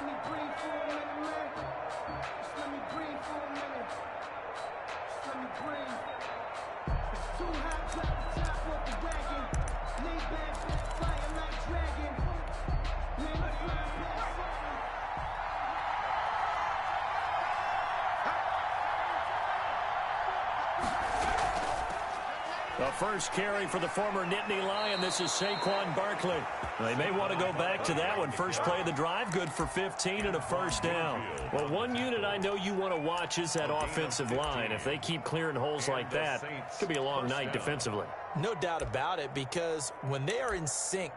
let me breathe for a minute, man. Just let me breathe for a minute. Just let me breathe. It's too hot, drop the top off the wagon. Lay back, fire like dragon. Man, I fly past something. The first carry for the former Nittany Lion. This is Saquon Barkley. They may want to go back to that one. First play of the drive, good for 15 and a first down. Well, one unit I know you want to watch is that offensive line. If they keep clearing holes like that, it could be a long night defensively. No doubt about it, because when they are in sync,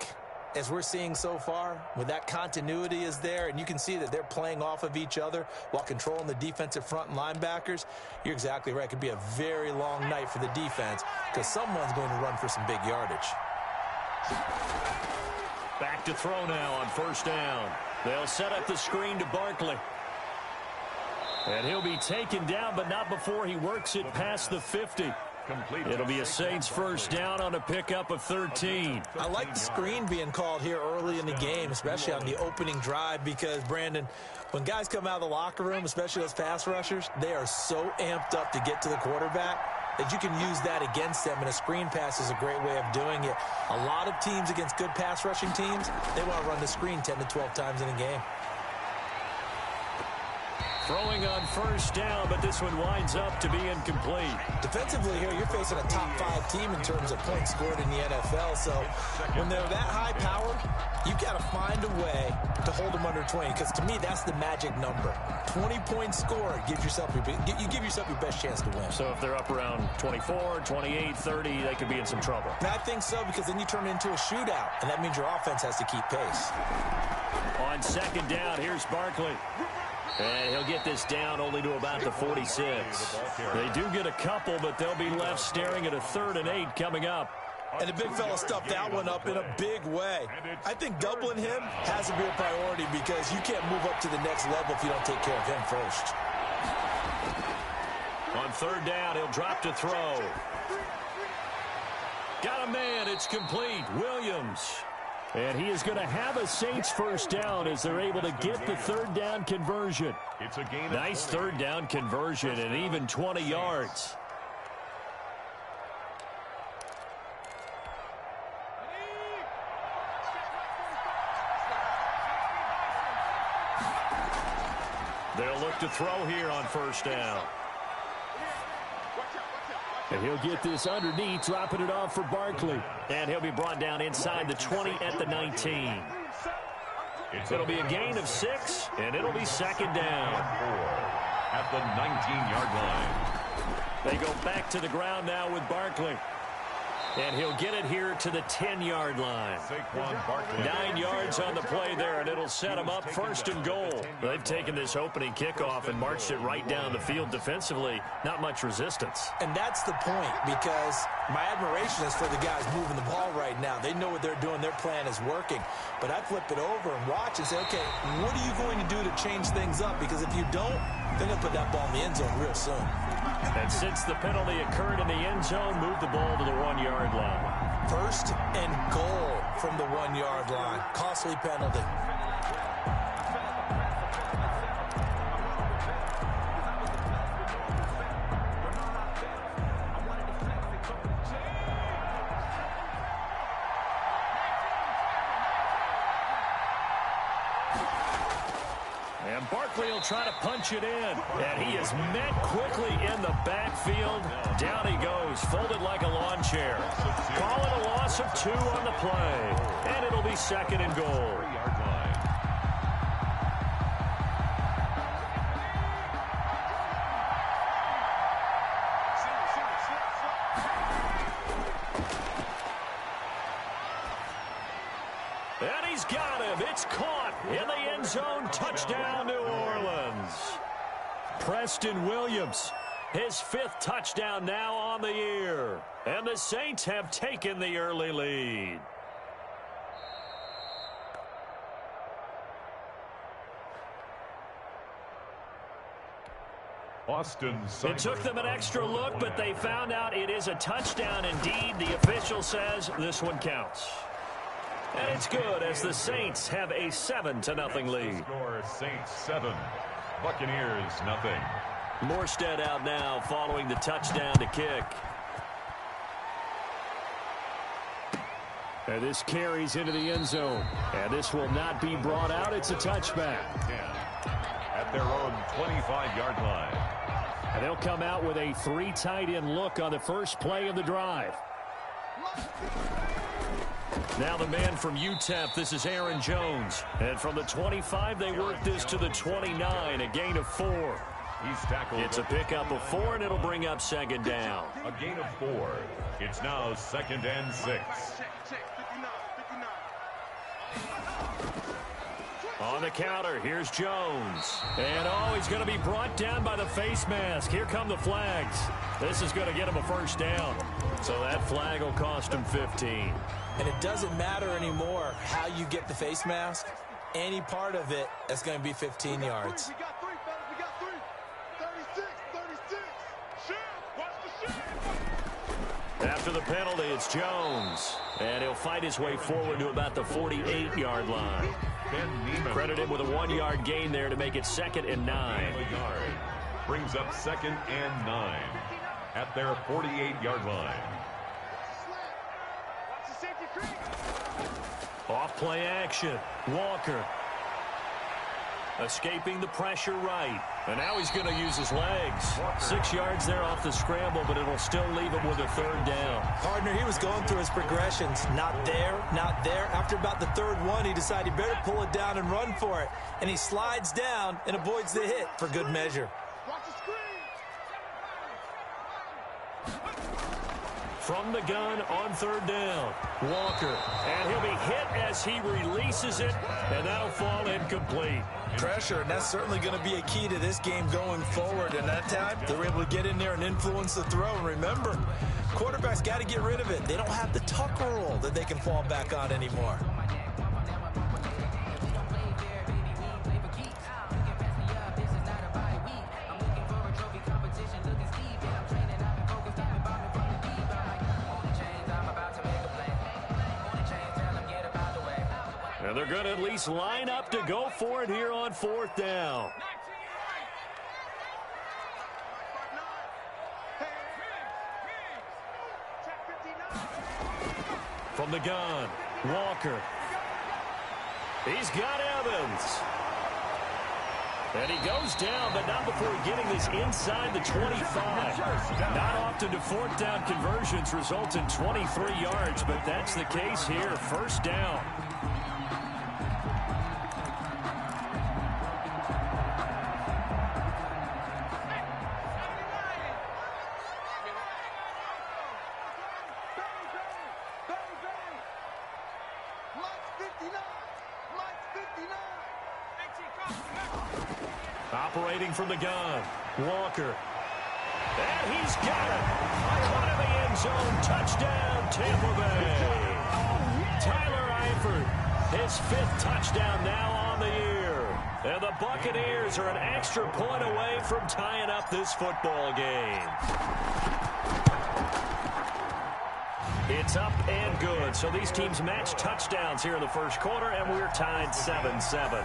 as we're seeing so far, when that continuity is there and you can see that they're playing off of each other while controlling the defensive front and linebackers, you're exactly right. It could be a very long night for the defense because someone's going to run for some big yardage. Back to throw now on first down. They'll set up the screen to Barkley. And he'll be taken down, but not before he works it past the 50. It'll be a Saints first down on a pickup of 13. I like the screen being called here early in the game, especially on the opening drive, because, Brandon, when guys come out of the locker room, especially those pass rushers, they are so amped up to get to the quarterback that you can use that against them, and a screen pass is a great way of doing it. A lot of teams against good pass rushing teams, they want to run the screen 10 to 12 times in a game. Throwing on first down, but this one winds up to be incomplete. Defensively here, you're facing a top-5 team in terms of points scored in the NFL. So when they're that high-powered, you've got to find a way to hold them under 20. Because to me, that's the magic number. 20 points scored, you give yourself your best chance to win. So if they're up around 24, 28, 30, they could be in some trouble. And I think so, because then you turn it into a shootout, and that means your offense has to keep pace. On second down, here's Barkley. And he'll get this down only to about the 46. They do get a couple, but they'll be left staring at a 3rd and 8 coming up. And the big fella stuffed that one up in a big way. I think doubling him has to be a priority because you can't move up to the next level if you don't take care of him first. On 3rd down, he'll drop to throw. Got a man. It's complete. Williams. And he is going to have a Saints first down as they're able to get the 3rd down conversion. Nice 3rd down conversion and even 20 yards. They'll look to throw here on first down. And he'll get this underneath, dropping it off for Barkley. And he'll be brought down inside the 20 at the 19. It'll be a gain of 6, and it'll be 2nd down. At the 19-yard line. They go back to the ground now with Barkley. And he'll get it here to the 10-yard line. 9 yards on the play there, and it'll set him up 1st and goal. They've taken this opening kickoff and marched it right down the field defensively. Not much resistance. And that's the point, because my admiration is for the guys moving the ball right now. They know what they're doing. Their plan is working. But I flip it over and watch and say, okay, what are you going to do to change things up? Because if you don't, they're going to put that ball in the end zone real soon. And since the penalty occurred in the end zone, move the ball to the 1-yard line. 1st and goal from the 1-yard line. Costly penalty. And Barkley will try to punch it in. And he is met quickly in the backfield. Down he goes, folded like a lawn chair. Call it a loss of 2 on the play. And it'll be 2nd and goal. And he's got him. It's caught in the end zone. Touchdown, New Orleans. Preston Williams, his 5th touchdown now on the year. And the Saints have taken the early lead. It took them an extra look, but they found out it is a touchdown indeed. The official says this one counts. And it's good as the Saints have a 7-0 lead. Score Saints 7, Buccaneers nothing. Morstead out now following the touchdown to kick. And this carries into the end zone. And this will not be brought out. It's a touchback. 10 at their own 25-yard line. And they'll come out with a 3 tight end look on the first play of the drive. Now the man from UTEP, this is Aaron Jones. And from the 25, they work this to the 29, a gain of 4. He's tackled. It's a pickup of 4, and it'll bring up second down. A gain of 4. It's now 2nd and 6. On the counter, here's Jones. And, he's going to be brought down by the face mask. Here come the flags. This is going to get him a first down. So that flag will cost him 15. And it doesn't matter anymore how you get the face mask. Any part of it, that's going to be 15 yards. We got 3, fellas. We got 3. 36. Shield. Watch the shield. After the penalty, it's Jones. And he'll fight his way forward to about the 48-yard line. Credited with a 1-yard gain there to make it 2nd and 9. Brings up 2nd and 9 at their 48-yard line. Off play action. Walker. Escaping the pressure right. And now he's going to use his legs. 6 yards there off the scramble, but it'll still leave him with a 3rd down. Partner, he was going through his progressions. Not there, not there. After about the 3rd one, he decided he better pull it down and run for it. And he slides down and avoids the hit for good measure. From the gun on 3rd down. Walker. And he'll be hit as he releases it, and that'll fall incomplete. Pressure, and that's certainly going to be a key to this game going forward. And that time, they were able to get in there and influence the throw. And remember, quarterbacks got to get rid of it. They don't have the tuck rule that they can fall back on anymore. And they're going to at least line up to go for it here on 4th down. From the gun, Walker. He's got Evans. And he goes down, but not before getting this inside the 25. Not often do 4th down conversions result in 23 yards, but that's the case here. 1st down. Operating from the gun, Walker. And he's got it. Caught in the end zone. Touchdown, Tampa Bay. Tyler Eifert, his 5th touchdown now on the year. And the Buccaneers are an extra point away from tying up this football game. It's up and good. So these teams match touchdowns here in the 1st quarter, and we're tied 7-7.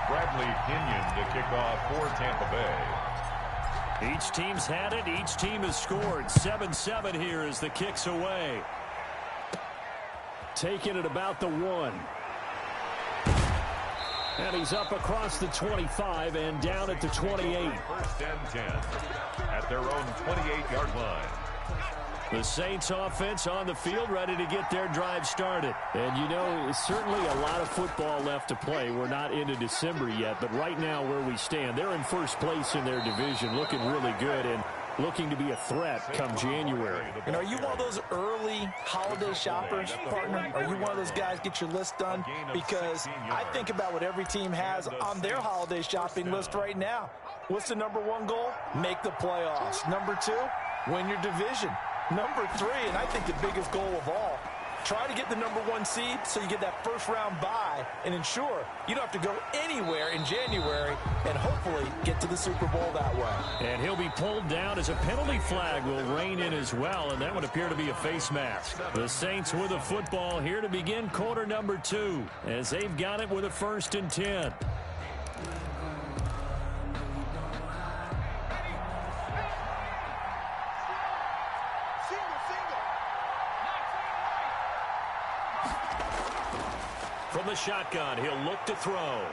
Bradley Pinion to kick off for Tampa Bay. Each team's had it. Each team has scored. 7-7 here as the kick's away. Taking it about the 1. And he's up across the 25 and down at the 28. 1st and 10 at their own 28-yard line. The Saints offense on the field ready to get their drive started. And, you know, certainly a lot of football left to play. We're not into December yet, but right now where we stand, they're in 1st place in their division, looking really good and looking to be a threat come January. And are you one of those early holiday shoppers, partner? Are you one of those guys get your list done? Because I think about what every team has on their holiday shopping list right now. What's the #1 goal? Make the playoffs. #2, win your division. #3, and I think the biggest goal of all, Try to get the #1 seed so you get that first-round bye and ensure you don't have to go anywhere in January and hopefully get to the Super Bowl that way. And he'll be pulled down as a penalty flag will rein in as well, and that would appear to be a face mask. The Saints with the football here to begin quarter number 2 as they've got it with a 1st and 10. From the shotgun, he'll look to throw.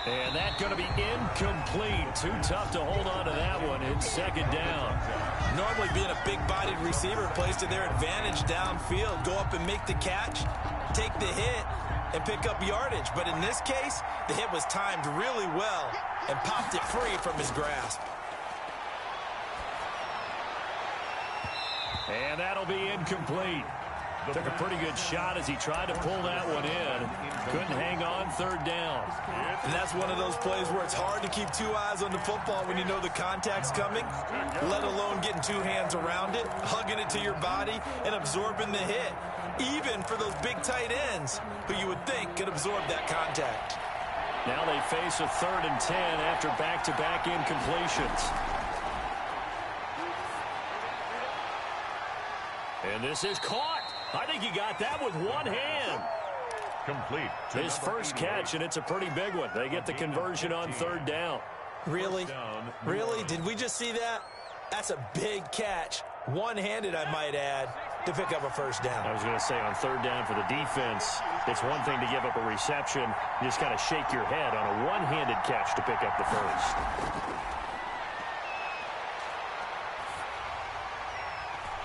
And that's going to be incomplete. Too tough to hold on to that one. It's 2nd down. Normally being a big-bodied receiver plays to their advantage downfield. Go up and make the catch, take the hit, and pick up yardage. But in this case, the hit was timed really well and popped it free from his grasp. And that'll be incomplete. Took a pretty good shot as he tried to pull that one in. Couldn't hang on 3rd down. And that's one of those plays where it's hard to keep 2 eyes on the football when you know the contact's coming, let alone getting 2 hands around it, hugging it to your body, and absorbing the hit, even for those big tight ends who you would think could absorb that contact. Now they face a 3rd and 10 after back-to-back incompletions. And this is caught. I think he got that with one hand. Complete. His first catch, and it's a pretty big one. They get the conversion on 3rd down. Really? Really? Did we just see that? That's a big catch. One-handed, I might add, to pick up a 1st down. I was going to say on 3rd down for the defense, it's one thing to give up a reception. You just kind of shake your head on a one-handed catch to pick up the 1st.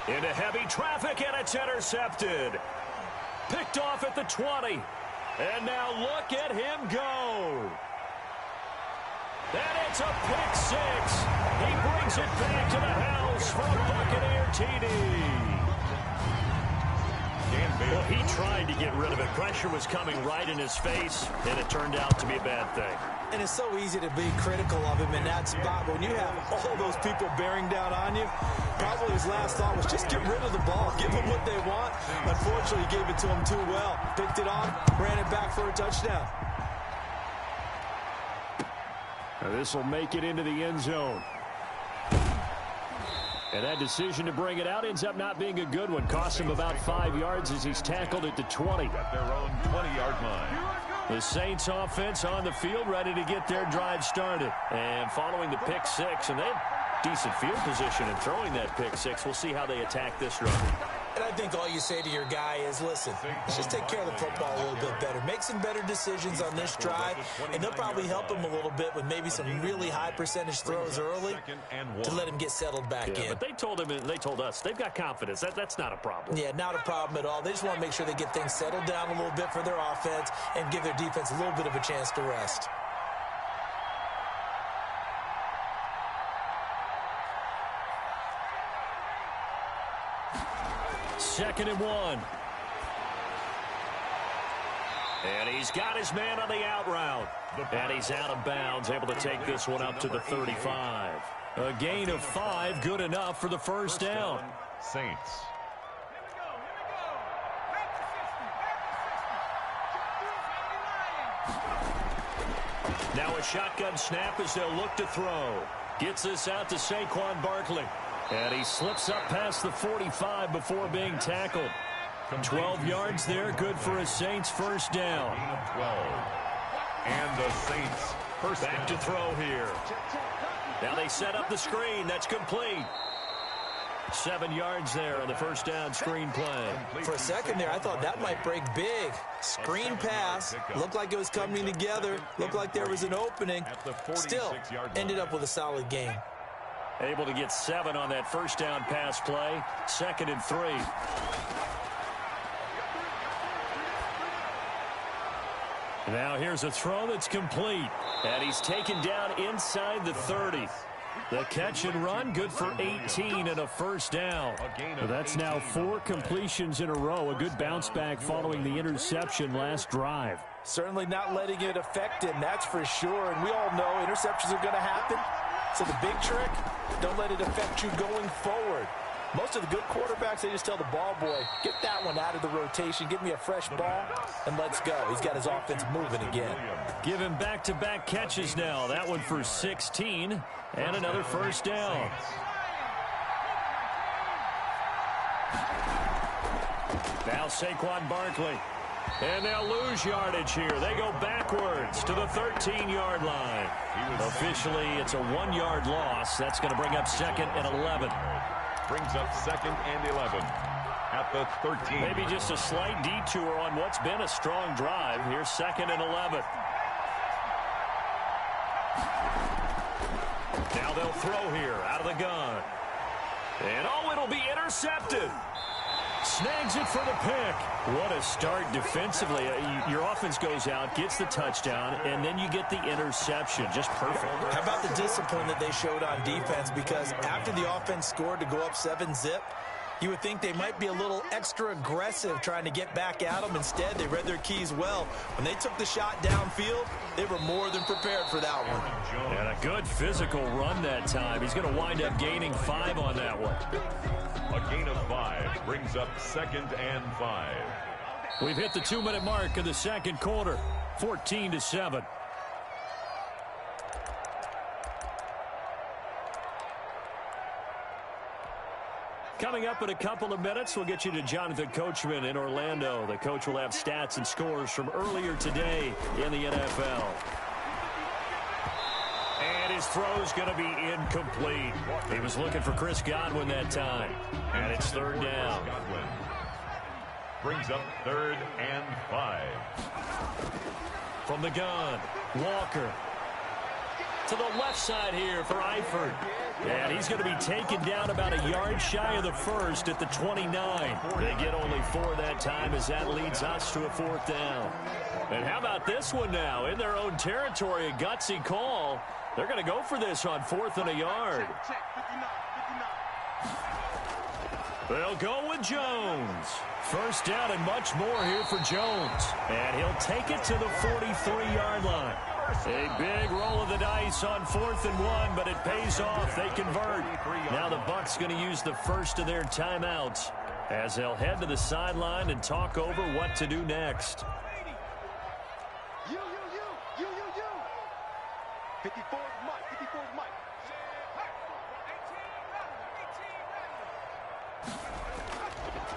Into heavy traffic, and it's intercepted. Picked off at the 20. And now look at him go. And it's a pick 6. He brings it back to the house for a Buccaneer TD. Well, he tried to get rid of it. Pressure was coming right in his face, and it turned out to be a bad thing. And it's so easy to be critical of him in that spot. But when you have all those people bearing down on you, probably his last thought was just get rid of the ball. Give them what they want. Unfortunately, he gave it to them too well. Picked it off, ran it back for a touchdown. Now this will make it into the end zone. And that decision to bring it out ends up not being a good one. Cost him about 5 yards as he's tackled at the 20. At their own 20-yard line. The Saints offense on the field ready to get their drive started. And following the pick 6, and they have decent field position in throwing that pick 6. We'll see how they attack this run. And I think all you say to your guy is, listen, let's just take care of the football a little bit better. Make some better decisions on this drive, and they'll probably help him a little bit with maybe some really high percentage throws early to let him get settled back in. But they told him, and they told us, they've got confidence. That's not a problem. Yeah, not a problem at all. They just want to make sure they get things settled down a little bit for their offense and give their defense a little bit of a chance to rest. Second and 1. And he's got his man on the out route. And he's out of bounds, able to take this one up to the 35. A gain of 5, good enough for the 1st down. Saints. Now a shotgun snap as they'll look to throw. Gets this out to Saquon Barkley. And he slips up past the 45 before being tackled. 12 yards there, good for a Saints 1st down. 12. And the Saints first back to throw here. Now they set up the screen. That's complete. 7 yards there on the 1st down screen play. For a second there, I thought that might break big. Screen pass. Looked like it was coming together. Looked like there was an opening. Still, ended up with a solid gain. Able to get 7 on that 1st down pass play. 2nd and 3. Now here's a throw that's complete. And he's taken down inside the 30. The catch and run, good for 18 and a 1st down. That's now 4 completions in a row. A good bounce back following the interception last drive. Certainly not letting it affect him, that's for sure. And we all know interceptions are going to happen. So the big trick, don't let it affect you going forward. Most of the good quarterbacks, they just tell the ball boy, get that one out of the rotation, give me a fresh ball, and let's go. He's got his offense moving again. Give him back-to-back catches now. That one for 16 and another first down. Now Saquon Barkley. And they'll lose yardage here. They go backwards to the 13-yard line. Officially, it's a 1-yard loss. That's going to bring up 2nd and 11. Brings up 2nd and 11 at the 13. Maybe just a slight detour on what's been a strong drive. Here's 2nd and 11. Now they'll throw here out of the gun. And oh, it'll be intercepted. Snags it for the pick. What a start defensively. Your offense goes out, gets the touchdown, and then you get the interception. Just perfect. How about the discipline that they showed on defense? Because after the offense scored to go up 7-zip, you would think they might be a little extra aggressive trying to get back at them. Instead, they read their keys well. When they took the shot downfield, they were more than prepared for that one. And a good physical run that time. He's going to wind up gaining 5 on that one. A gain of 5 brings up 2nd and 5. We've hit the 2-minute mark of the second quarter. 14-7. Coming up in a couple of minutes, we'll get you to Jonathan Coachman in Orlando. The coach will have stats and scores from earlier today in the NFL. And his throw's going to be incomplete. He was looking for Chris Godwin that time. And it's 3rd down. Godwin brings up 3rd and 5. From the gun, Walker. To the left side here for Eifert. And he's going to be taken down about a yard shy of the first at the 29. They get only 4 that time as that leads us to a 4th down. And how about this one now? In their own territory, a gutsy call. They're going to go for this on 4th and a yard. They'll go with Jones. First down and much more here for Jones. And he'll take it to the 43-yard line. A big roll of the dice on 4th and 1, but it pays off. They convert. Now the Bucs going to use the first of their timeouts as they'll head to the sideline and talk over what to do next. 54 Mike. 54 Mike.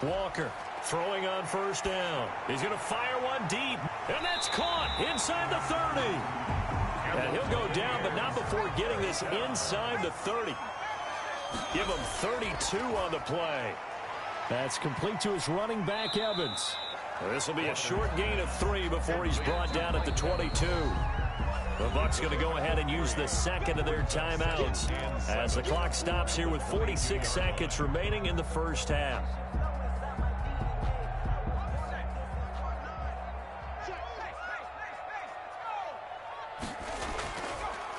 Walker throwing on first down. He's going to fire one deep, and that's caught inside the 30. And he'll go down, but not before getting this inside the 30. Give him 32 on the play. That's complete to his running back, Evans. This will be a short gain of 3 before he's brought down at the 22. The Bucs going to go ahead and use the second of their timeouts as the clock stops here with 46 seconds remaining in the first half.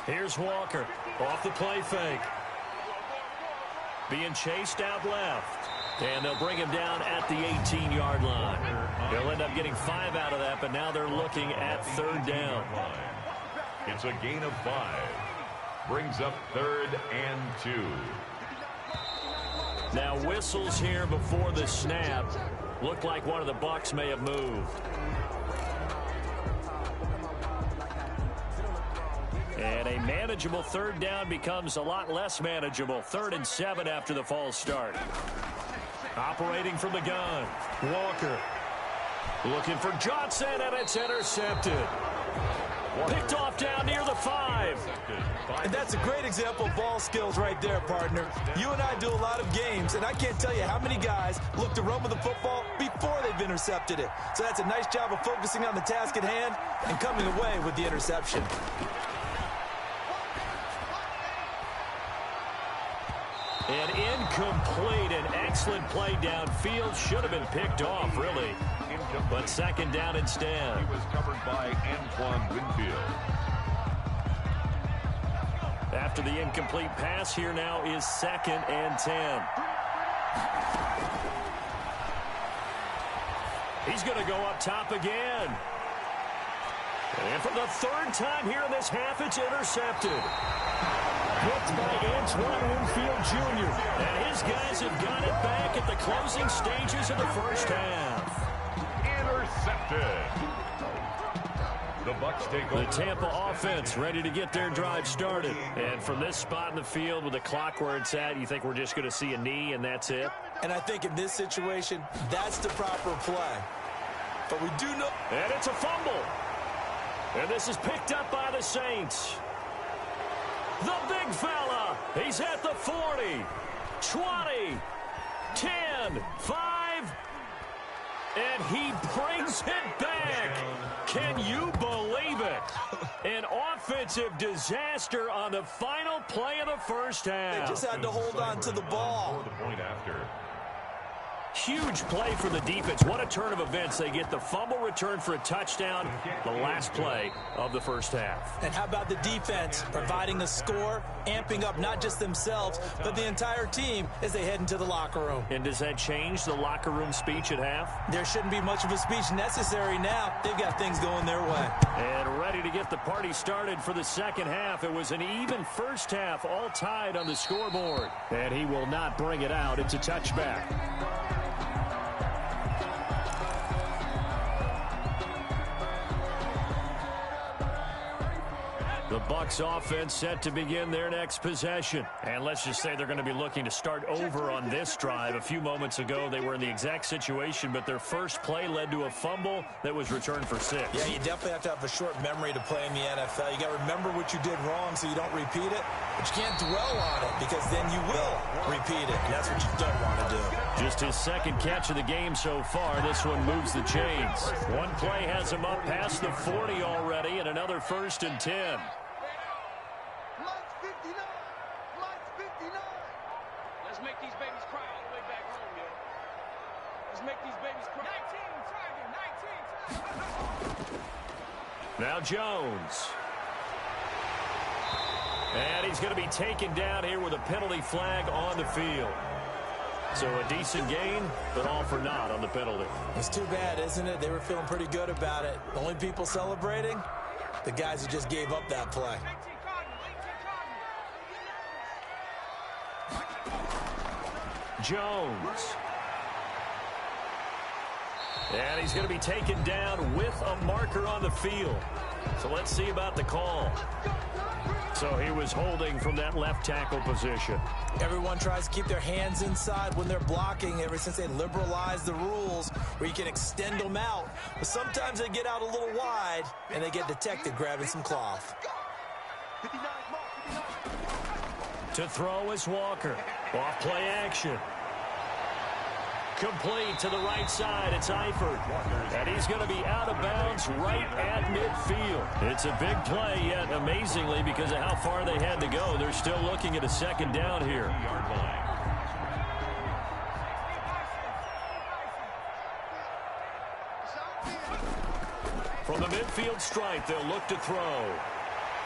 Here's Walker off the play fake. Being chased out left. And they'll bring him down at the 18-yard line. They'll end up getting 5 out of that, but now they're looking at 3rd down. It's a gain of 5. Brings up 3rd and 2. Now whistles here before the snap. Looked like one of the Bucs may have moved. And a manageable 3rd down becomes a lot less manageable. 3rd and 7 after the false start. Operating from the gun. Walker. Looking for Johnson, and it's intercepted. Picked off down near the 5. And that's a great example of ball skills right there, partner. You and I do a lot of games, and I can't tell you how many guys look to run with the football before they've intercepted it. So that's a nice job of focusing on the task at hand and coming away with the interception. An incomplete and excellent play downfield. Should have been picked off, really. But 2nd down instead. He was covered by Antoine Winfield. After the incomplete pass, here now is 2nd and 10. He's going to go up top again. And for the 3rd time here in this half, it's intercepted. picked by Antoine Winfield Jr. And his guys have got it back at the closing stages of the first half. Intercepted. The Bucs take over. The Tampa offense ready to get their drive started. And from this spot in the field with the clock where it's at, you think we're just going to see a knee and that's it? And I think in this situation, that's the proper play. But we do know... And it's a fumble. And this is picked up by the Saints. The big fella. He's at the 40, 20, 10, 5. And he brings it back. Can you believe it? An offensive disaster on the final play of the first half. They just had to hold on to the ball. The point after. Huge play for the defense. What a turn of events. They get the fumble return for a touchdown, the last play of the first half. And how about the defense providing a score, amping up not just themselves, but the entire team as they head into the locker room. And does that change the locker room speech at half? There shouldn't be much of a speech necessary now. They've got things going their way. And ready to get the party started for the second half. It was an even first half, all tied on the scoreboard. And he will not bring it out. It's a touchback. The Bucs offense set to begin their next possession. And let's just say they're going to be looking to start over on this drive. A few moments ago, they were in the exact situation, but their first play led to a fumble that was returned for 6. Yeah, you definitely have to have a short memory to play in the NFL. You got to remember what you did wrong so you don't repeat it. But you can't dwell on it because then you will repeat it. And that's what you don't want to do. Just his second catch of the game so far. This one moves the chains. One play has him up past the 40 already, and another 1st and 10. Make these babies cry all the way back home, yo. Let's make these babies cry. 19 target, 19. Now Jones. And he's going to be taken down here with a penalty flag on the field. So a decent gain, but all for naught on the penalty. It's too bad, isn't it? They were feeling pretty good about it. The only people celebrating, the guys who just gave up that play. Jones. And he's going to be taken down with a marker on the field. So let's see about the call. So he was holding from that left tackle position. Everyone tries to keep their hands inside when they're blocking ever since they liberalized the rules where you can extend them out. But sometimes they get out a little wide and they get detected grabbing some cloth. To throw is Walker. Off play action. Complete to the right side. It's Eifert. And he's going to be out of bounds right at midfield. It's a big play, yet amazingly, because of how far they had to go, they're still looking at a second down here. From the midfield stripe, they'll look to throw.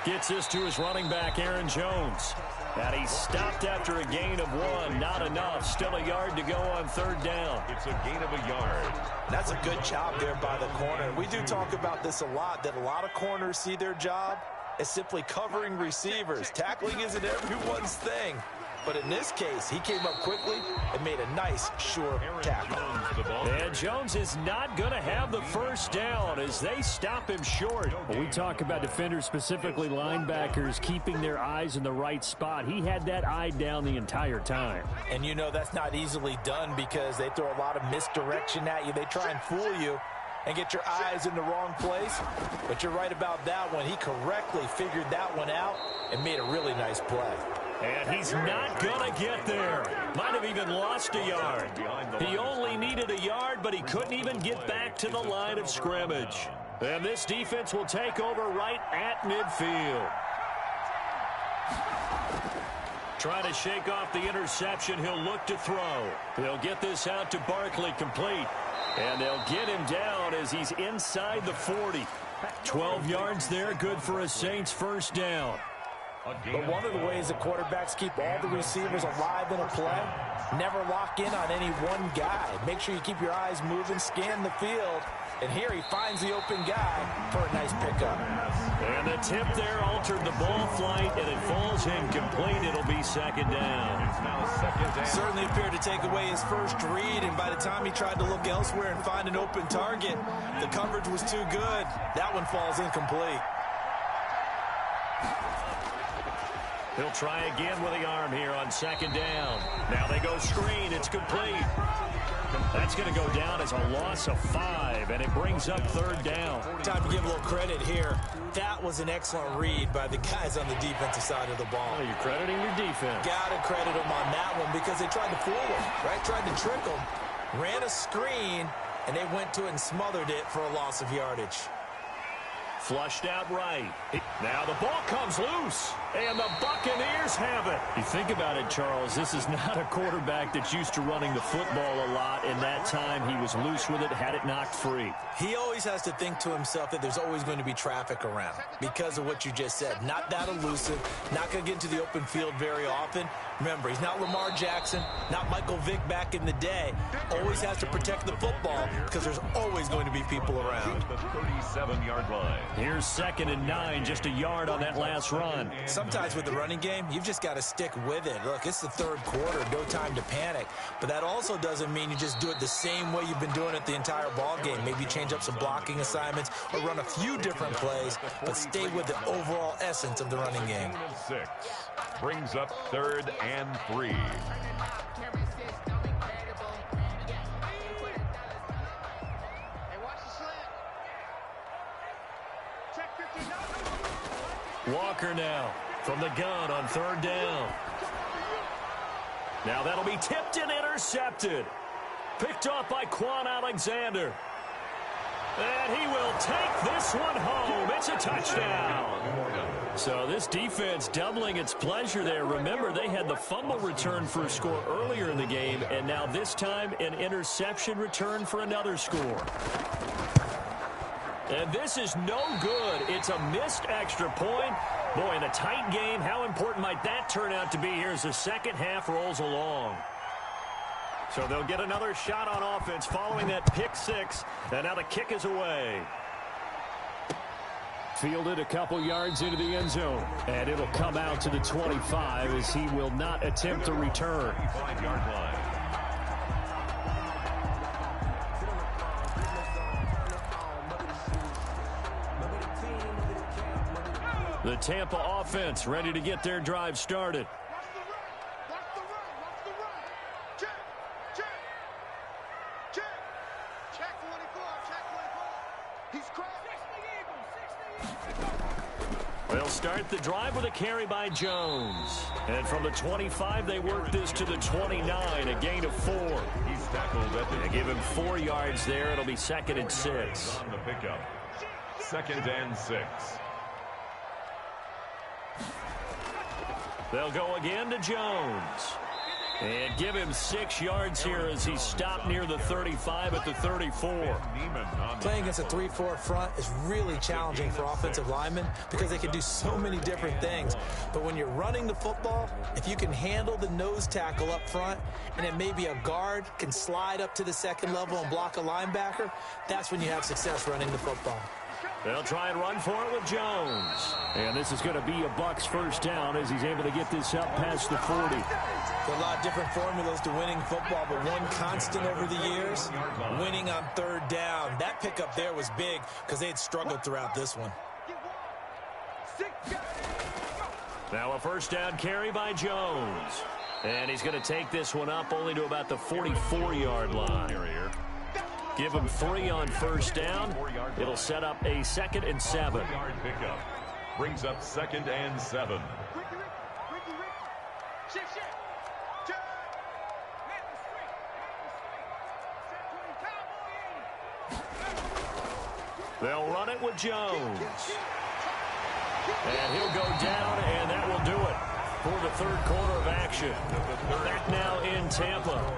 Gets this to his running back, Aaron Jones. And he's stopped after a gain of 1. Not enough. Still a yard to go on 3rd down. It's a gain of a yard. That's a good job there by the corner. We do talk about this a lot, that a lot of corners see their job as simply covering receivers. Tackling isn't everyone's thing. But in this case, he came up quickly and made a nice, sure tackle. And Jones is not going to have the first down as they stop him short. When we talk about defenders, specifically linebackers, keeping their eyes in the right spot, he had that eye down the entire time. And you know that's not easily done because they throw a lot of misdirection at you. They try and fool you and get your eyes in the wrong place. But you're right about that one. He correctly figured that one out and made a really nice play. And he's not going to get there. Might have even lost a yard. He only needed a yard, but he couldn't even get back to the line of scrimmage. And this defense will take over right at midfield. Trying to shake off the interception. He'll look to throw. They'll get this out to Barkley, complete. And they'll get him down as he's inside the 40. 12 yards there, good for a Saints first down. But one of the ways the quarterbacks keep all the receivers alive in a play, never lock in on any one guy. Make sure you keep your eyes moving, scan the field, And here he finds the open guy for a nice pickup. And the tip there altered the ball flight, and it falls incomplete. It'll be second down. It's now second down. Certainly appeared to take away his first read, and by the time he tried to look elsewhere and find an open target, the coverage was too good. That one falls incomplete. He'll try again with the arm here on second down. Now they go screen. It's complete. That's going to go down as a loss of 5, and it brings up third down. Time to give a little credit here. That was an excellent read by the guys on the defensive side of the ball. Well, you're crediting your defense. Got to credit them on that one because they tried to fool him, right? Tried to trick him. Ran a screen, and they went to it and smothered it for a loss of yardage. Flushed out right. Now the ball comes loose, and the Buccaneers have it. You think about it, Charles, this is not a quarterback that's used to running the football a lot. In that time, he was loose with it, had it knocked free. He always has to think to himself that there's always going to be traffic around because of what you just said. Not that elusive, not going to get into the open field very often. Remember, he's not Lamar Jackson, not Michael Vick back in the day. Always has to protect the football because there's always going to be people around. The 37-yard line. Here's 2nd and 9, just a yard on that last run. Sometimes with the running game, you've just got to stick with it. Look, it's the third quarter, no time to panic. But that also doesn't mean you just do it the same way you've been doing it the entire ball game. Maybe change up some blocking assignments or run a few different plays, but stay with the overall essence of the running game. 6 brings up 3rd and 3. Walker now from the gun on 3rd down. Now that'll be tipped and intercepted. Picked off by Quan Alexander. And he will take this one home. It's a touchdown. So this defense doubling its pleasure there. Remember, they had the fumble return for a score earlier in the game, and now this time an interception return for another score. And this is no good. It's a missed extra point. Boy, in a tight game, how important might that turn out to be here as the second half rolls along? So they'll get another shot on offense following that pick 6, and now the kick is away. Fielded a couple yards into the end zone, and it'll come out to the 25 as he will not attempt a return. 5-yard line. The Tampa offense ready to get their drive started. They'll start the drive with a carry by Jones. And from the 25, they work this to the 29, a gain of 4. He's tackled at the... They give him 4 yards there. It'll be 2nd and 6. On the pickup. 2nd and 6. They'll go again to Jones. And give him 6 yards here as he's stopped near the 35 at the 34. Playing against a 3-4 front is really challenging for offensive linemen because they can do so many different things. But when you're running the football, if you can handle the nose tackle up front and then maybe a guard can slide up to the 2nd level and block a linebacker, that's when you have success running the football. They'll try and run for it with Jones. And this is going to be a Bucs first down as he's able to get this up past the 40. There are a lot of different formulas to winning football, but one constant over the years, winning on 3rd down. That pickup there was big because they had struggled throughout this one. Now a first down carry by Jones. And he's going to take this one up only to about the 44-yard line. Give him 3 on first down. It'll set up a 2nd and 7. Yard pickup. Brings up 2nd and 7. They'll run it with Jones. And he'll go down, and that will do it for the 3rd quarter of action. Back now in Tampa.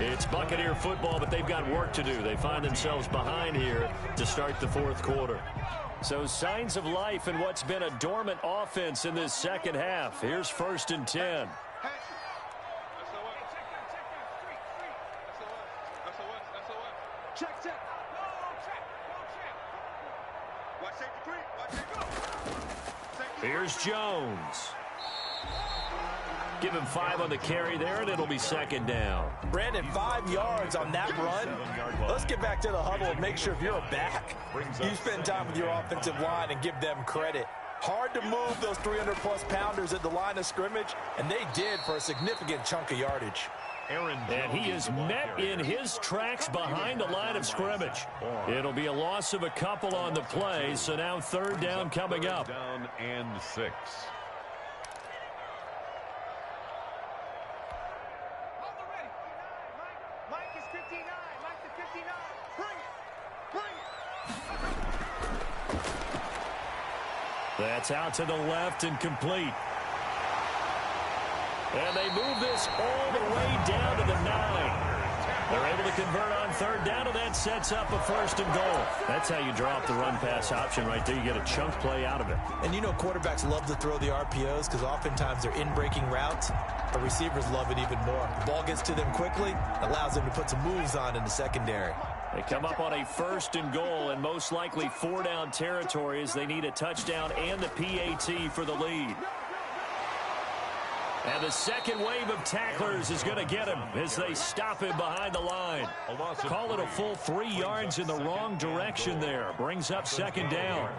It's Buccaneer football, but they've got work to do. They find themselves behind here to start the 4th quarter. So signs of life in what's been a dormant offense in this second half. Here's 1st and 10. Here's Jones. Give him 5 on the carry there, and it'll be second down. Brandon, 5 yards on that run. Let's get back to the huddle and make sure if you're a back, you spend time with your offensive line and give them credit. Hard to move those 300-plus pounders at the line of scrimmage, and they did for a significant chunk of yardage. And he is met in his tracks behind the line of scrimmage. It'll be a loss of a couple on the play, so now third down coming up. Down and 6. That's out to the left and complete. And they move this all the way down to the 9. They're able to convert on third down, and that sets up a first and goal. That's how you draw up the run-pass option right there. You get a chunk play out of it. And you know quarterbacks love to throw the RPOs because oftentimes they're in-breaking routes, but receivers love it even more. The ball gets to them quickly, allows them to put some moves on in the secondary. They come up on a first and goal, and most likely 4-down territory as they need a touchdown and the PAT for the lead. And the second wave of tacklers is going to get him as they stop him behind the line. Call it a full 3 yards in the wrong direction there. Brings up second down.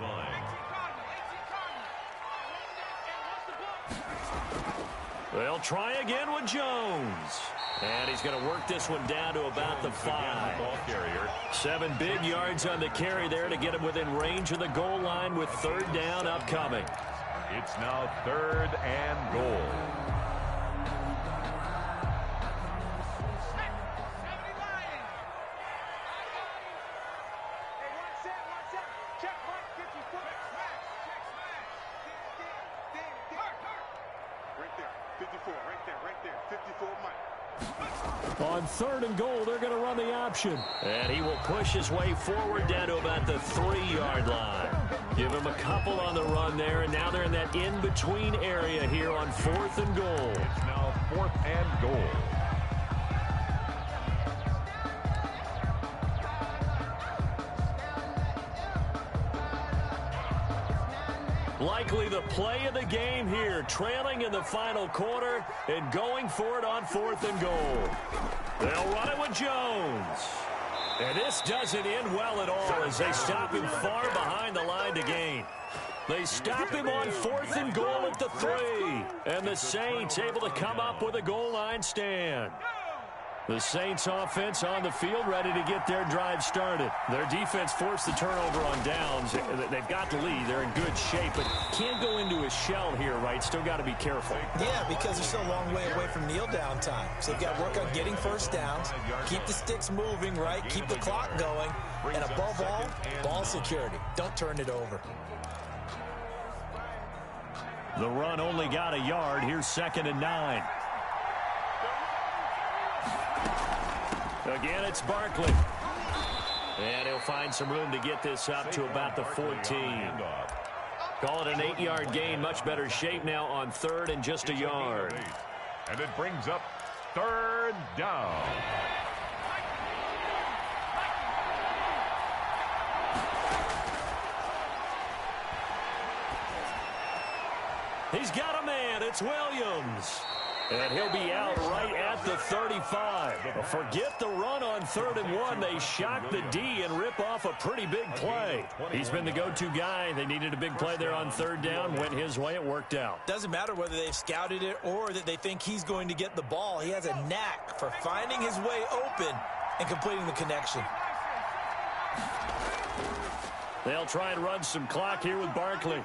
They'll try again with Jones. And he's going to work this one down to about the 5. 7 big yards on the carry there to get him within range of the goal line with third down upcoming. It's now third and goal. On third and goal, they're going to run the option. And he will push his way forward down to about the 3-yard line. Give him a couple on the run there, and now they're in that in-between area here on fourth and goal. It's now fourth and goal. Likely the play of the game here, trailing in the final quarter and going for it on fourth and goal. They'll run it with Jones. And this doesn't end well at all as they stop him far behind the line to gain. They stop him on fourth and goal at the 3. And the Saints able to come up with a goal line stand. The Saints offense on the field ready to get their drive started. Their defense forced the turnover on downs. They've got the lead. They're in good shape, but can't go into a shell here, right? Still got to be careful. Yeah, because they're still a long way away from kneel down time. So they've got to work on getting first downs, keep the sticks moving, right? Keep the clock going. And above all, ball security. Don't turn it over. The run only got a yard. Here's second and 9. Again, it's Barkley. And he'll find some room to get this up to about the 14. Call it an 8-yard gain. Much better shape now on third and just a yard. And it brings up third down. He's got a man. It's Williams. And he'll be out right at the 35. Forget the run on third and 1. They shock the D and rip off a pretty big play. He's been the go-to guy. They needed a big play there on third down. Went his way. It worked out. Doesn't matter whether they've scouted it or that they think he's going to get the ball. He has a knack for finding his way open and completing the connection. They'll try and run some clock here with Barkley.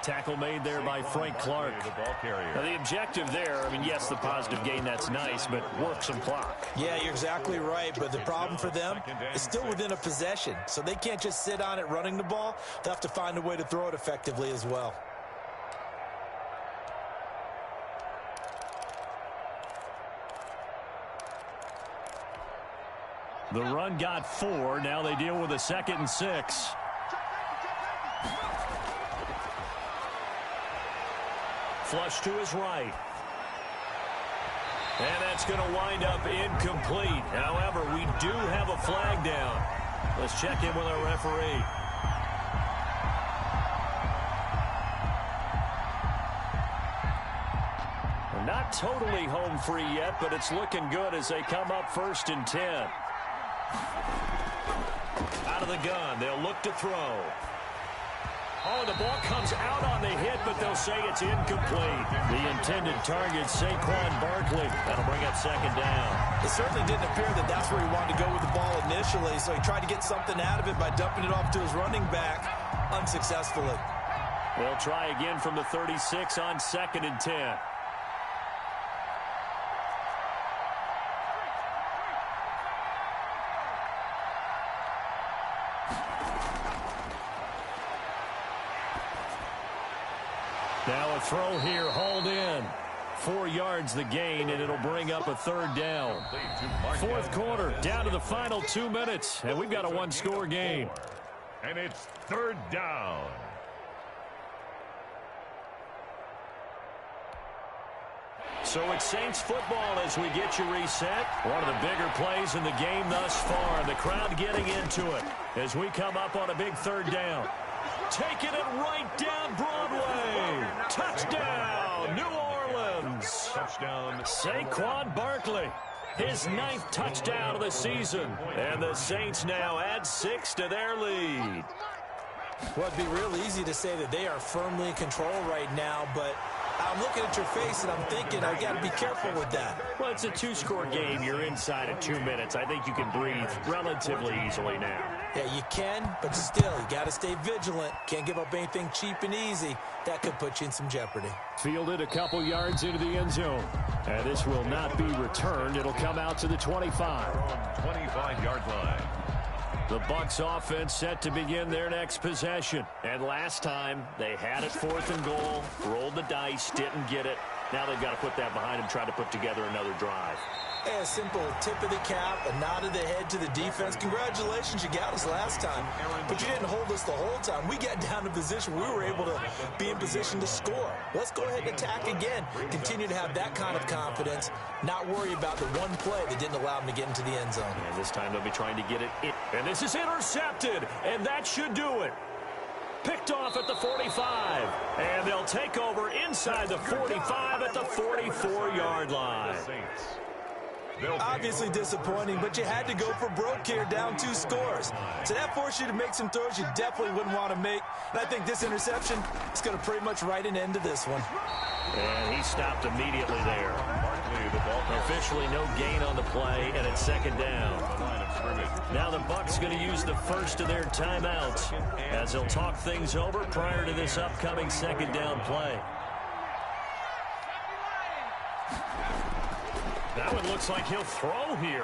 Tackle made there by Frank Clark. Now the objective there, I mean, yes, the positive gain, that's nice, but work some clock. Yeah, you're exactly right, but the problem for them is still within a possession, so they can't just sit on it running the ball. They'll have to find a way to throw it effectively as well. The run got 4. Now they deal with a 2nd and 6. Flush to his right. And that's going to wind up incomplete. However, we do have a flag down. Let's check in with our referee. not totally home free yet, but it's looking good as they come up 1st and 10. Out of the gun, they'll look to throw. Oh, the ball comes out on the hit, but they'll say it's incomplete. The intended target, Saquon Barkley. That'll bring up 2nd down. It certainly didn't appear that that's where he wanted to go with the ball initially, so he tried to get something out of it by dumping it off to his running back unsuccessfully. They'll try again from the 36 on 2nd and 10. Now a throw here, hauled in. 4 yards the gain, and it'll bring up a 3rd down. 4th quarter, down to the final 2 minutes, and we've got a 1-score game. And it's 3rd down. So it's Saints football as we get you reset. One of the bigger plays in the game thus far. The crowd getting into it as we come up on a big 3rd down. Taking it right down Broadway. Touchdown, New Orleans. Touchdown. Saquon Barkley, his 9th touchdown of the season. And the Saints now add 6 to their lead. Well, it'd be real easy to say that they are firmly in control right now, but I'm looking at your face and I'm thinking I got to be careful with that. Well, it's a 2-score game. You're inside of 2 minutes. I think you can breathe relatively easily now. Yeah, you can, but still, you got to stay vigilant. Can't give up anything cheap and easy. That could put you in some jeopardy. Fielded a couple yards into the end zone. And this will not be returned. It'll come out to the 25. 25-yard line. The Bucs offense set to begin their next possession. And last time, they had it 4th and goal, rolled the dice, didn't get it. Now they've got to put that behind them, try to put together another drive. A simple tip of the cap, a nod of the head to the defense. Congratulations, you got us last time. But you didn't hold us the whole time. We got down to position. We were able to be in position to score. Let's go ahead and attack again. Continue to have that kind of confidence. Not worry about the one play that didn't allow them to get into the end zone. And this time they'll be trying to get it in. And this is intercepted. And that should do it. Picked off at the 45. And they'll take over inside the 45 at the 44-yard line. Obviously disappointing, but you had to go for broke here, down 2 scores. So that forced you to make some throws you definitely wouldn't want to make. And I think this interception is going to pretty much write an end to this one. And he stopped immediately there. Officially no gain on the play, and it's 2nd down. Now the Bucs going to use the first of their timeouts as they'll talk things over prior to this upcoming 2nd down play. That one looks like he'll throw here.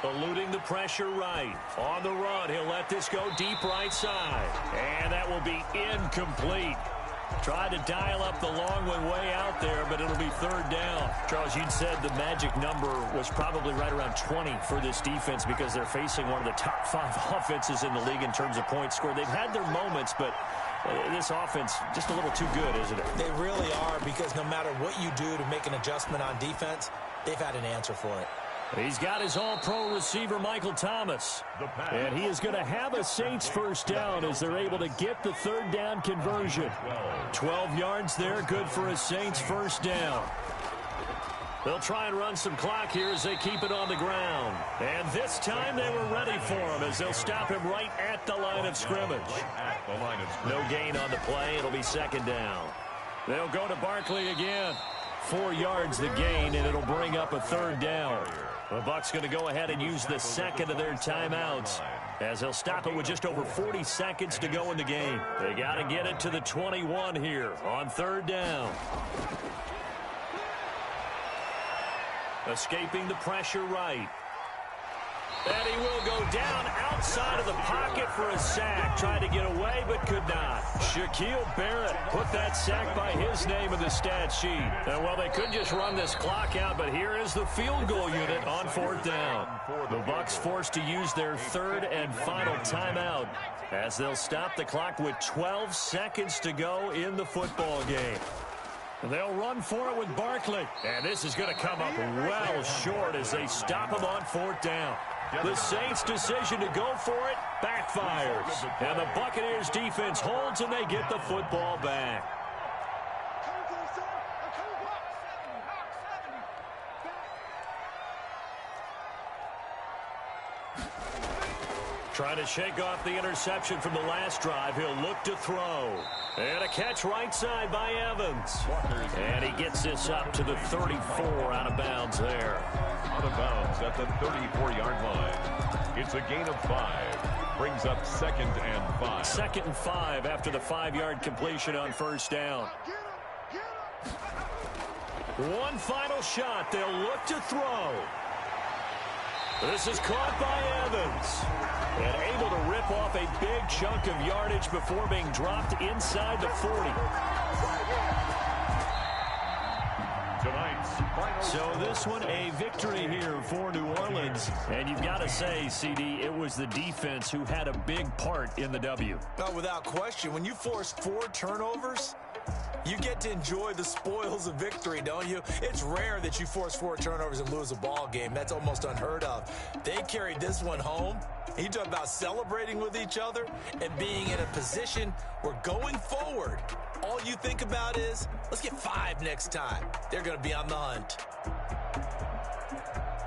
Eluding the pressure right. On the run, he'll let this go deep right side. And that will be incomplete. Tried to dial up the long one way out there, but it'll be 3rd down. Charles, you'd said the magic number was probably right around 20 for this defense because they're facing one of the top 5 offenses in the league in terms of points scored. They've had their moments, but this offense just a little too good, isn't it? They really are, because no matter what you do to make an adjustment on defense, they've had an answer for it. He's got his all-pro receiver, Michael Thomas. And he is going to have a Saints first down as they're able to get the 3rd down conversion. 12 yards there, good for a Saints first down. They'll try and run some clock here as they keep it on the ground. And this time they were ready for him as they'll stop him right at the line of scrimmage. No gain on the play. It'll be 2nd down. They'll go to Barkley again. 4 yards the gain, and it'll bring up a 3rd down. The Bucs going to go ahead and use the 2nd of their timeouts as they'll stop it with just over 40 seconds to go in the game. They got to get it to the 21 here on 3rd down. Escaping the pressure right. And he will go down outside of the pocket for a sack. Tried to get away, but could not. Shaquille Barrett put that sack by his name in the stat sheet. And, well, they could just run this clock out, but here is the field goal unit on 4th down. The Bucs forced to use their 3rd and final timeout as they'll stop the clock with 12 seconds to go in the football game. They'll run for it with Barkley. And this is going to come up well short as they stop him on 4th down. The Saints' decision to go for it backfires. And the Buccaneers' defense holds, and they get the football back. Trying to shake off the interception from the last drive. He'll look to throw. And a catch right side by Evans. And he gets this up to the 34 out of bounds there. Out of bounds at the 34-yard line. It's a gain of 5. Brings up 2nd and 5. 2nd and 5 after the 5-yard completion on first down. One final shot. They'll look to throw. This is caught by Evans. And able to rip off a big chunk of yardage before being dropped inside the 40. Tonight's final So this one, a victory here for New Orleans. And you've got to say, CD, it was the defense who had a big part in the W. Without question, when you force 4 turnovers, you get to enjoy the spoils of victory, don't you? It's rare that you force 4 turnovers and lose a ball game. That's almost unheard of. They carried this one home. You talk about celebrating with each other and being in a position where going forward, all you think about is, let's get 5 next time. They're going to be on the hunt.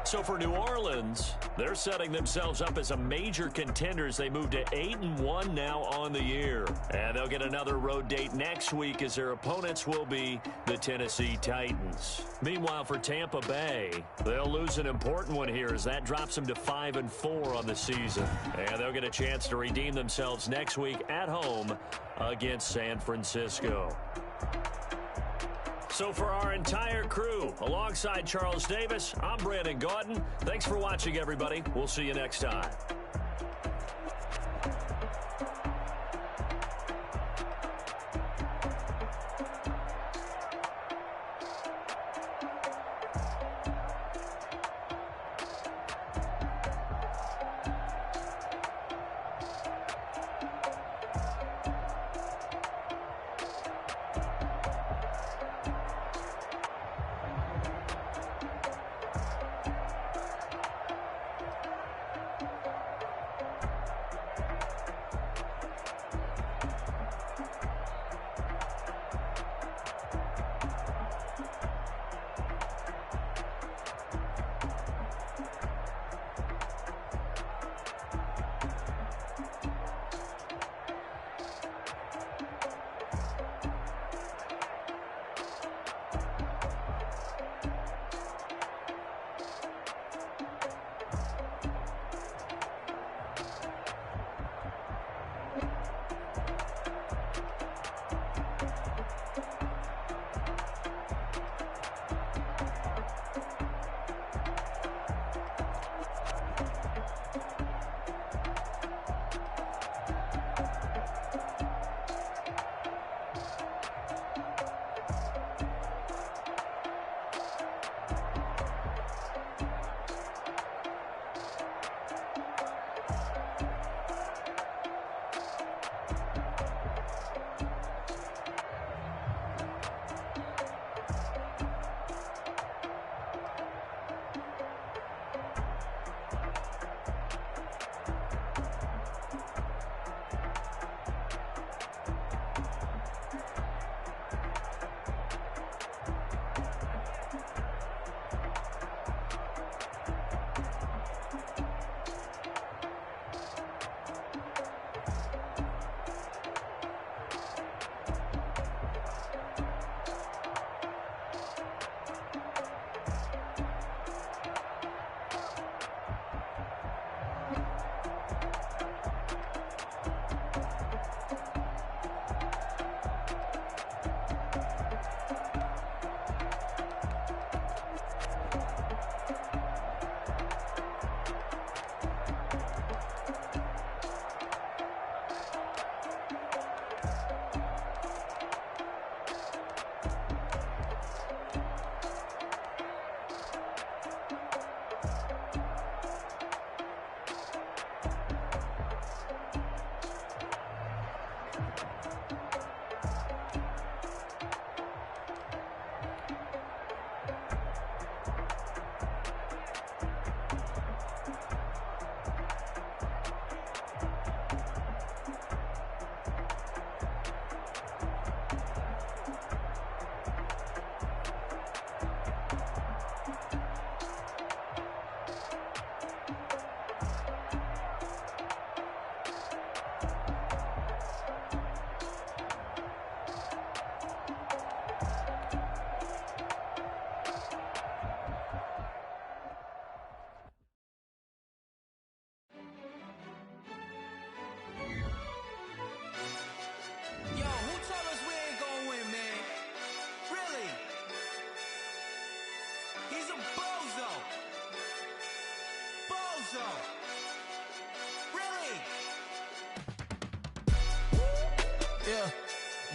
So for New Orleans, they're setting themselves up as a major contender as they move to 8-1 now on the year. And they'll get another road date next week as their opponents will be the Tennessee Titans. Meanwhile, for Tampa Bay, they'll lose an important one here as that drops them to 5-4 on the season. And they'll get a chance to redeem themselves next week at home against San Francisco. So for our entire crew, alongside Charles Davis, I'm Brandon Gaudin. Thanks for watching, everybody. We'll see you next time.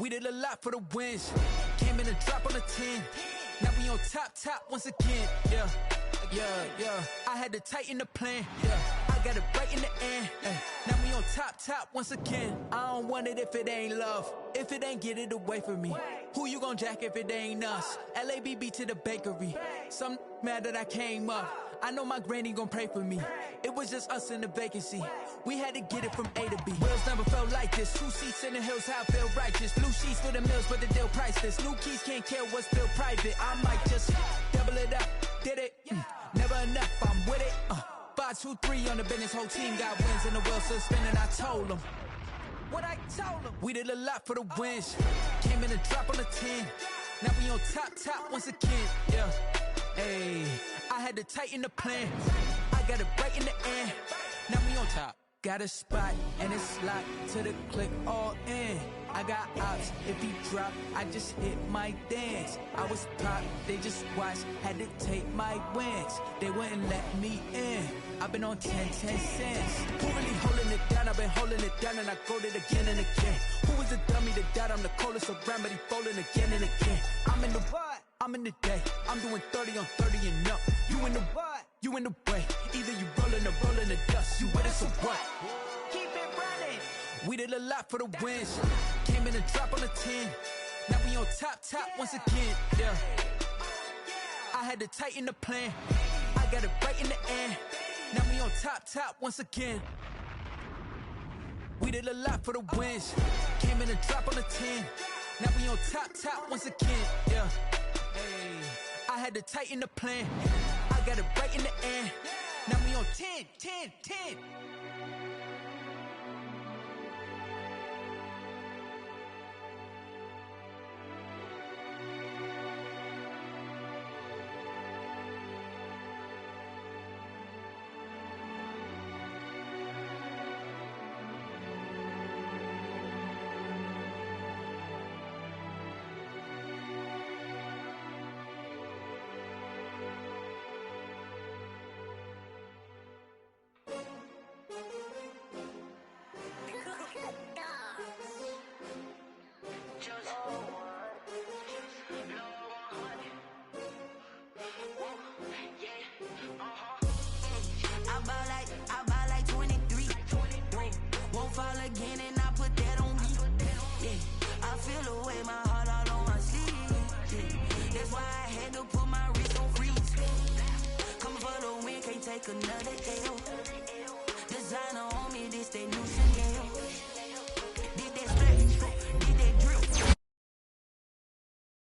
We did a lot for the wins. Came in a drop on the 10. Now we on top once again. Yeah. I had to tighten the plan. Yeah. I got it right in the end. Now we on top once again. I don't want it if it ain't love. If it ain't, get it away from me. Who you gon' jack if it ain't us? LABB to the bakery. Some mad that I came up. I know my granny gon' pray for me. It was just us in the vacancy. We had to get it from A to B. Wheels never felt like this. 2 seats in the hills, how I feel righteous. Blue sheets for the mills, but the deal priceless. New keys can't care what's still private. I might just double it up. Did it? Never enough, I'm with it. 5, 2, 3 on the business. Whole team got wins and the wheels still spinning. I told them what I told them. We did a lot for the wins. Came in a drop on the 10. Now we on top once again. Yeah. Hey, I had to tighten the plan. I got it right in the end. Now we on top. Got a spot and it's locked to the click all in. I got ops, if he drop, I just hit my dance. I was top, they just watched, had to take my wins. They wouldn't let me in. I've been on 10 cents. Who really holding it down? I've been holding it down and I go it again and again. Who was the dummy that died? I'm the coldest around, but he falling again and again. I'm in the what? I'm in the day. I'm doing 30 on 30 and up. You in the what? You in the way. Either you rolling or rolling the dust. You with us or what? Keep it running. We did a lot for the wins. Came in a drop on the 10. Now we on top once again. Yeah. I had to tighten the plan. I got it right in the end. Now we on top once again. We did a lot for the wins. Came in a drop on the 10. Now we on top once again. Yeah. Hey, I had to tighten the plan. I got it right in the end. Now we on 10. I buy like 23. Won't fall again and I put that on me. Yeah, I feel the way my heart all on my sleeve. Yeah, that's why I had to put my wrist on freeze. Coming for the win, can't take another L. Designer on me, this they new shit.